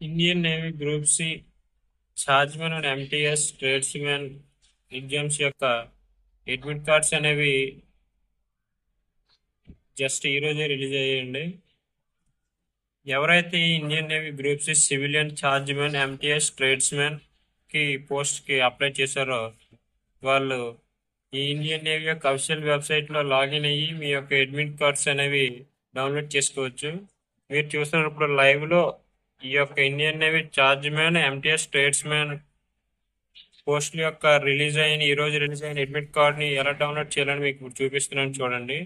Indian navy group C chargeman and MTS tradesman exams యొక్క admit cards అనేవి just ఈ రోజే రిలీజ్ అయ్యాయండి. ఎవరైతే ఈ Indian navy group C civilian chargeman MTS tradesman కి పోస్ట్ కి అప్లై చేశారో వాళ్ళు ఈ ఇండియన్ నేవీ యొక్క అఫీషియల్ వెబ్సైట్ లో లాగిన్ అయ్యి మీ యొక్క అడ్మిట్ కార్డ్స్ అనేవి డౌన్లోడ్ చేసుకోవచ్చు. మీరు చూస్తున్నప్పుడు లైవ్ లో ఈ యొక్క ఇండియన్ నేవీ ఛార్జ్మెన్ ఎంటీఎస్ ట్రేడ్స్మెన్ పోస్టుల యొక్క ఈ రోజు రిలీజ్ అయిన అడ్మిట్ కార్డ్ ని ఎలా డౌన్లోడ్ చేయాలని మీకు చూపిస్తున్నాను చూడండి.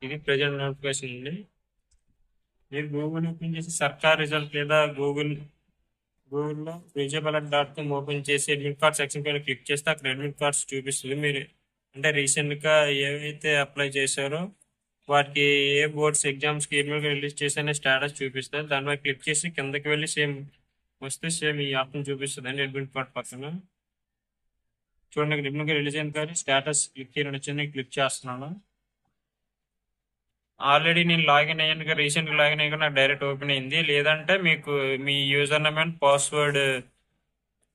ఇది ప్రజెంట్ నోటిఫికేషన్ అండి. మీరు గూగుల్ ఓపెన్ చేసి సర్కార్ రిజల్ట్ లేదా గూగుల్లో విజయబలన్.com ఓపెన్ చేసి అడ్మిట్ కార్డ్ సెక్షన్ పైన క్లిక్ చేస్తే అక్కడ అడ్మిట్ కార్డ్స్ చూపిస్తుంది. మీరు అంటే రీసెంట్ గా ఏవైతే అప్లై చేశారో వాటికి ఏ బోర్డ్స్ ఎగ్జామ్స్ కి అడ్మిట్ రిలీజ్ చేసిన స్టేటస్ చూపిస్తుంది. దానిపై క్లిక్ చేసి కిందకి వెళ్ళి సేమ్ వస్తే సేమ్ ఈ ఆప్షన్ చూపిస్తుంది అండి. అడ్మిట్ కార్డ్ పక్కన చూడండి, అడ్మిట్ రిలీజ్ అయింది కానీ స్టేటస్ క్లిక్ చేయడం క్లిక్ చేస్తున్నాను. ఆల్రెడీ నేను లాగిన్ అయ్యాను, రీసెంట్ గా లాగిన్ అయ్యాక నాకు డైరెక్ట్ ఓపెన్ అయింది. లేదంటే మీకు మీ యూజర్ నేమ్ అండ్ పాస్వర్డ్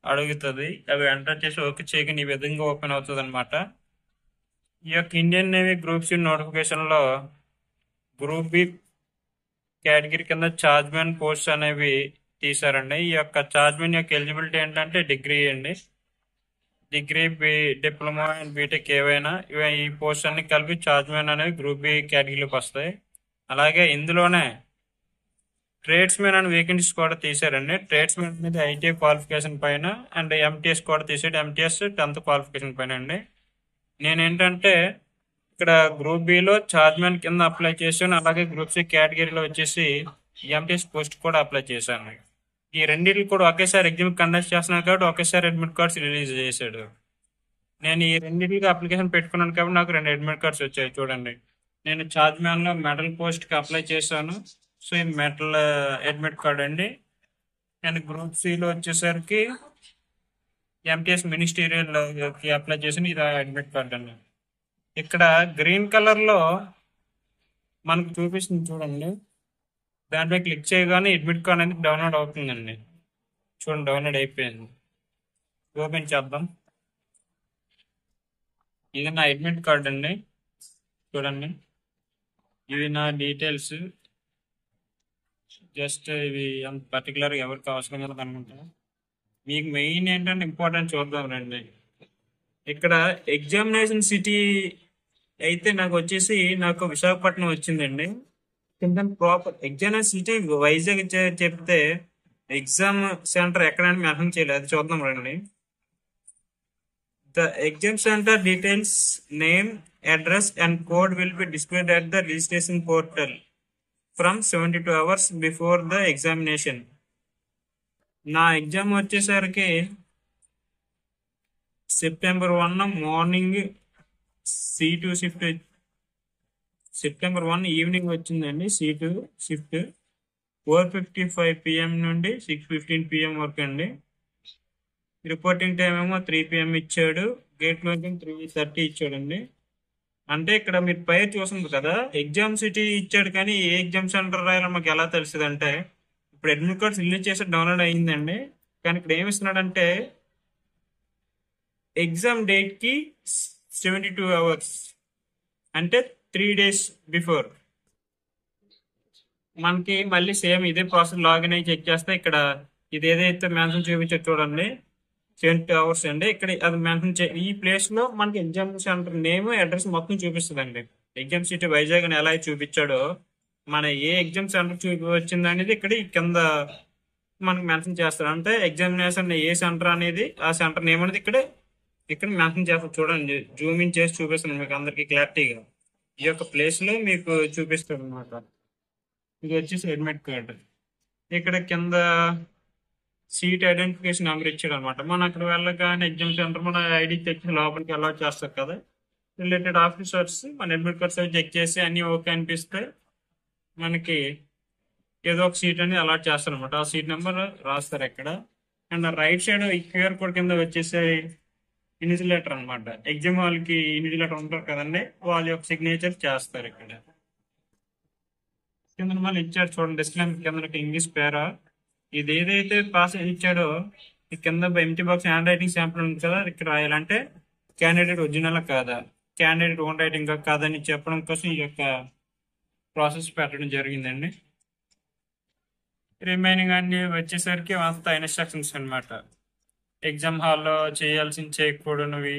అడుగుతుంది. అవి ఎంటర్ చేసి ఓకే చేయగానే ఈ విధంగా ఓపెన్ అవుతుంది అనమాట. ఈ యొక్క Indian navy group C notification లో గ్రూప్ బి కేటగిరీ కింద ఛార్జ్మెన్ పోస్ట్ అనేవి తీసారండి. ఈ యొక్క ఛార్జ్మెన్ యొక్క ఎలిజిబిలిటీ ఏంటంటే డిగ్రీ అండి. డిగ్రీ డిప్లొమా అండ్ బీటెక్ ఏవైనా ఈ పోస్ట్ అన్ని కలిపి ఛార్జ్మెన్ అనేవి గ్రూప్ బి కేటగిరీలోకి వస్తాయి. అలాగే ఇందులోనే ట్రేడ్స్మెన్ అండ్ వేకెన్సీస్ కూడా తీసారండి. ట్రేడ్స్మెన్ అనేది ఐటీఐ క్వాలిఫికేషన్ పైన అండ్ ఎంటీఎస్ కూడా తీసాడు. ఎంటీఎస్ 10th క్వాలిఫికేషన్ పైన అండి. నేనేంటంటే ఇక్కడ గ్రూప్ బిలో ఛార్జ్మెన్ కింద అప్లై చేశాను. అలాగే గ్రూప్ సి కేటగిరీలో వచ్చేసి ఎంటీఎస్ పోస్ట్ కూడా అప్లై చేశాను. ఈ రెండింటికి కూడా ఒకేసారి ఎగ్జామ్ కండక్ట్ చేస్తున్నాను కాబట్టి ఒకేసారి అడ్మిట్ కార్డ్స్ రిలీజ్ చేశాడు. నేను ఈ రెండింటికి అప్లికేషన్ పెట్టుకున్నాను కాబట్టి నాకు 2 అడ్మిట్ కార్డ్స్ వచ్చాయి. చూడండి, నేను ఛార్జ్మెన్ లో మెటల్ పోస్ట్ కి అప్లై చేశాను. సో ఇది మెటల్ అడ్మిట్ కార్డ్ అండి. నేను గ్రూప్ సిలో వచ్చేసరికి ఎంటీఎస్ మినిస్టీరియల్ కి అప్లై చేసిన ఇది అడ్మిట్ కార్డ్ అండి. ఇక్కడ గ్రీన్ కలర్ లో మనకు చూపిస్తుంది చూడండి, దానిపై క్లిక్ చేయగానే అడ్మిట్ కార్డ్ అనేది డౌన్లోడ్ అవుతుందండి. చూడండి, డౌన్లోడ్ అయిపోయింది. ఓపెన్ చేద్దాం. ఇది నా అడ్మిట్ కార్డ్ అండి. చూడండి, ఇవి నా డీటెయిల్స్. జస్ట్ ఇవి అంత పర్టికులర్ ఎవరికి అవసరం కదా అనుకుంటా. మీకు మెయిన్ ఏంటంటే ఇంపార్టెంట్ చూద్దాం రండి. ఇక్కడ ఎగ్జామినేషన్ సిటీ అయితే నాకు విశాఖపట్నం వచ్చిందండి. ప్రాపర్ ఎగ్జామినేషన్ సిటీ వైజాగ్ చెప్తే ఎగ్జామ్ సెంటర్ ఎక్కడైనా మెన్షన్ చేయలేదు. అది చూద్దాం రండి. The exam centre details, name, address and code will be displayed at the registration portal from 72 hours before the examination. నా ఎగ్జామ్ వచ్చేసరికి September 1 morning C2 shift, September 1 evening వచ్చిందండి. C2 shift 4:55 PM నుండి 6:15 PM వరకు అండి. Reporting time ఏమో 3 PM ఇచ్చాడు. Gate closing 3:30 ఇచ్చాడండి. అంటే ఇక్కడ మీరు పై చూస్తుంది కదా, ఎగ్జామ్ సిటీ ఇచ్చాడు కానీ ఏ ఎగ్జామ్ సెంటర్ రాయాలో మాకు ఎలా తెలుస్తుంది అంటే, ఇప్పుడు అడ్మిట్ కార్డ్స్ రిలీజ్ చేసి డౌన్లోడ్ అయ్యిందండి. కానీ ఇక్కడ ఏమి ఇస్తున్నాడంటే ఎగ్జామ్ డేట్ కి 72 hours అంటే 3 days బిఫోర్. మనకి మళ్ళీ సేమ్ ఇదే ప్రాసెస్ లాగిన్ అయ్యి చెక్ చేస్తే ఇక్కడ ఇది ఏదైతే మెన్షన్ చూపించారు చూడండి 72 hours అండి. ఇక్కడ అది మెన్షన్ ఈ ప్లేస్ లో మనకి ఎగ్జామ్ సెంటర్ నేమ్, అడ్రస్ మొత్తం చూపిస్తుంది అండి. ఎగ్జామ్ సిటీ వైజాగ్ అని ఎలా చూపించాడో మన ఏ ఎగ్జామ్ సెంటర్ వచ్చింది అనేది ఇక్కడ కింద మనకి మెన్షన్ చేస్తారు. అంటే ఎగ్జామినేషన్ ఏ సెంటర్ అనేది ఆ సెంటర్ నేమ్ అనేది ఇక్కడ మెన్షన్ చేస్తారు. చూడండి, జూమ్ ఇన్ చేసి చూపిస్తాను మీకు అందరికి క్లారిటీగా. ఈ యొక్క ప్లేస్ లో మీకు చూపిస్తారు అనమాట. ఇది వచ్చేసి అడ్మిట్ కార్డ్. ఇక్కడ కింద సీట్ ఐడెంటిఫికేషన్ నెంబర్ ఇచ్చాడు అనమాట. మనం అక్కడ వెళ్ళగానే ఎగ్జామ్ సెంటర్ మన ఐడి తెచ్చి లోపలికి అలౌట్ చేస్తారు కదా. రిలేటెడ్ ఆఫీసర్స్ మన అడ్మిట్ కార్డ్స్ చెక్ చేసి అన్ని ఓకే అనిపిస్తే మనకి ఏదో ఒక సీట్ అని అలాట్ చేస్తారు అనమాట. ఆ సీట్ నెంబర్ రాస్తారు ఇక్కడ. అండ్ రైట్ సైడ్ ఈ క్యూఆర్ కోడ్ కింద వచ్చేసే ఇన్విజిలేటర్ అనమాట. ఎగ్జామ్ హాల్కి ఇన్విజిలేటర్ ఉంటారు కదండి, వాళ్ళ యొక్క సిగ్నేచర్ చేస్తారు ఇక్కడ. కింద మళ్ళీ ఇచ్చారు చూడండి, డిస్క్లైమ్ కింద ఇంగ్లీష్ పేరా. ఇది ఏదైతే పాస్ ఇచ్చాడో ఈ కింద empty box hand writing sample ఉంది కదా, ఇక్కడ రాయాలంటే క్యాండిడేట్ ఒరిజినల్ కాదా, క్యాండిడేట్ ఓన్ రైటింగ్ కాదని చెప్పడం కోసం ఈ యొక్క ప్రాసెస్ పెట్టడం జరిగిందండి. రిమైనింగ్ అన్ని వచ్చేసరికి అంతా ఇన్స్ట్రక్షన్స్ అనమాట. ఎగ్జామ్ హాల్లో చేయాల్సింది చేయకూడనివి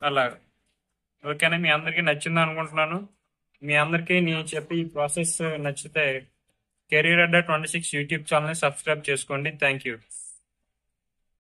అలా. ఓకేనా, మీ అందరికీ నచ్చింది అనుకుంటున్నాను. మీ అందరికీ నేను చెప్పి ఈ ప్రాసెస్ నచ్చితే కెరీర్ అడ్డా 26 యూట్యూబ్ ఛానల్ని సబ్స్క్రైబ్ చేసుకోండి. Thank you.